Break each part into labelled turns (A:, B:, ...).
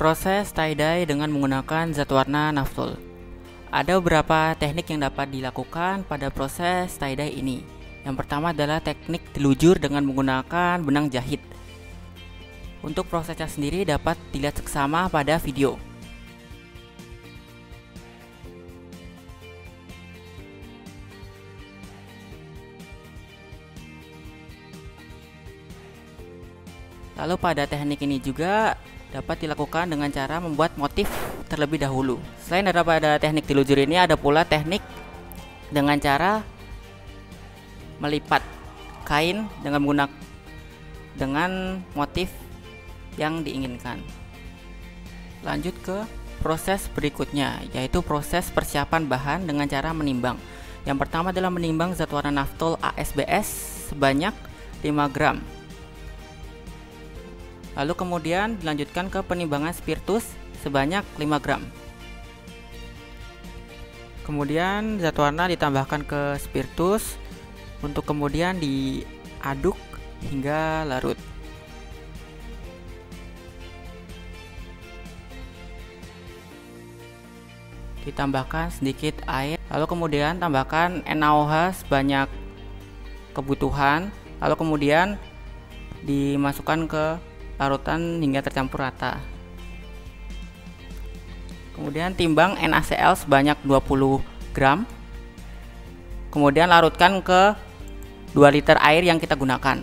A: Proses tie-dye dengan menggunakan zat warna naphthol. Ada beberapa teknik yang dapat dilakukan pada proses tie-dye ini. Yang pertama adalah teknik telujur dengan menggunakan benang jahit. Untuk prosesnya sendiri dapat dilihat seksama pada video. Lalu pada teknik ini juga dapat dilakukan dengan cara membuat motif terlebih dahulu. Selain daripada teknik telujur ini, ada pula teknik dengan cara melipat kain dengan motif yang diinginkan. Lanjut ke proses berikutnya, yaitu proses persiapan bahan dengan cara menimbang. Yang pertama adalah menimbang zat warna naphthol ASBS sebanyak 5 gram. Lalu kemudian dilanjutkan ke penimbangan spiritus sebanyak 5 gram. Kemudian zat warna ditambahkan ke spiritus untuk kemudian diaduk hingga larut. Ditambahkan sedikit air, lalu kemudian tambahkan NaOH sebanyak kebutuhan, lalu kemudian dimasukkan ke larutan hingga tercampur rata. Kemudian timbang NaCl sebanyak 20 gram. Kemudian larutkan ke 2 liter air yang kita gunakan.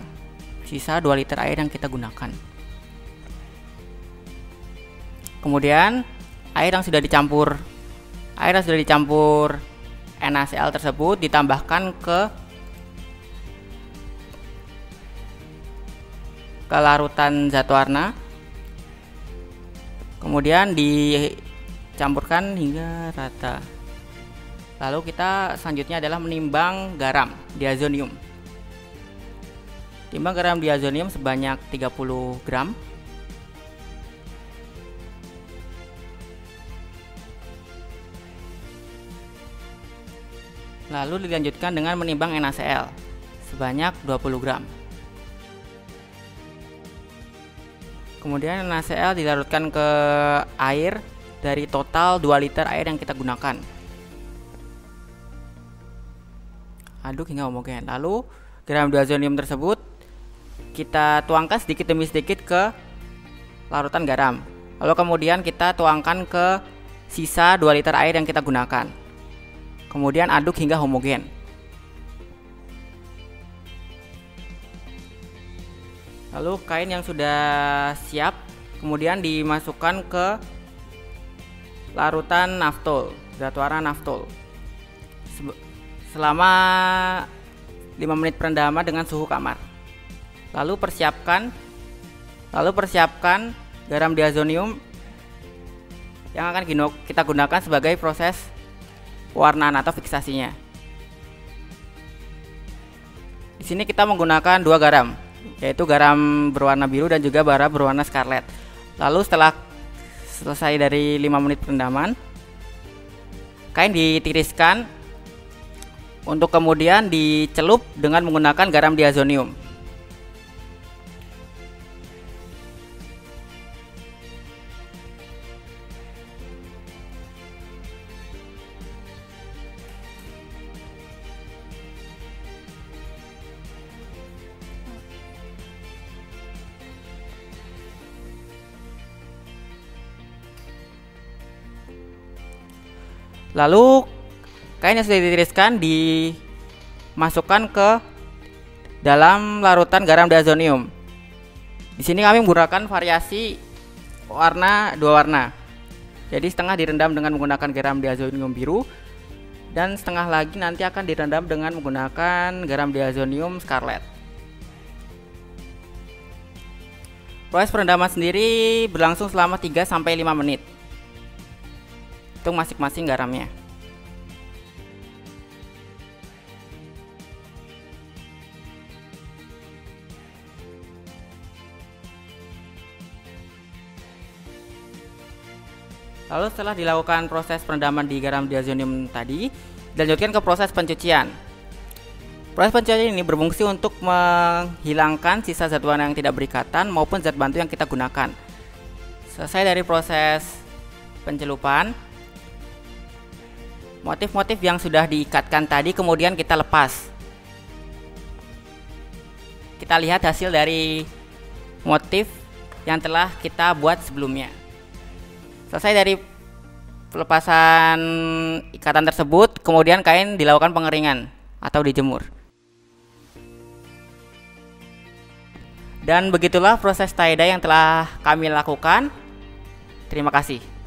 A: Sisa 2 liter air yang kita gunakan. Kemudian air yang sudah dicampur NaCl tersebut ditambahkan ke larutan zat warna, kemudian dicampurkan hingga rata. Lalu kita selanjutnya adalah menimbang garam diazonium. Timbang garam diazonium sebanyak 30 gram. Lalu dilanjutkan dengan menimbang NaCl sebanyak 20 gram. Kemudian NaCl dilarutkan ke air dari total 2 liter air yang kita gunakan. Aduk hingga homogen. Lalu garam diazonium tersebut kita tuangkan sedikit demi sedikit ke larutan garam. Lalu kemudian kita tuangkan ke sisa 2 liter air yang kita gunakan. Kemudian aduk hingga homogen. Lalu kain yang sudah siap kemudian dimasukkan ke larutan naphthol, zat warna naphthol, selama 5 menit perendaman dengan suhu kamar. Lalu persiapkan garam diazonium yang akan kita gunakan sebagai proses pewarnaan atau fiksasinya. Di sini kita menggunakan 2 garam, yaitu garam berwarna biru dan juga garam berwarna scarlet. Lalu setelah selesai dari 5 menit perendaman, kain ditiriskan untuk kemudian dicelup dengan menggunakan garam diazonium. Lalu kain yang sudah ditiriskan dimasukkan ke dalam larutan garam diazonium. Di sini kami menggunakan variasi warna 2 warna. Jadi setengah direndam dengan menggunakan garam diazonium biru dan setengah lagi nanti akan direndam dengan menggunakan garam diazonium scarlet. Proses perendaman sendiri berlangsung selama 3-5 menit. Itu masing-masing garamnya. Lalu setelah dilakukan proses perendaman di garam diazonium tadi, dilanjutkan ke proses pencucian. Proses pencucian ini berfungsi untuk menghilangkan sisa zat warna yang tidak berikatan maupun zat bantu yang kita gunakan. Selesai dari proses pencelupan, motif-motif yang sudah diikatkan tadi kemudian kita lepas. Kita lihat hasil dari motif yang telah kita buat sebelumnya. Selesai dari pelepasan ikatan tersebut, kemudian kain dilakukan pengeringan atau dijemur. Dan begitulah proses tie dye yang telah kami lakukan. Terima kasih.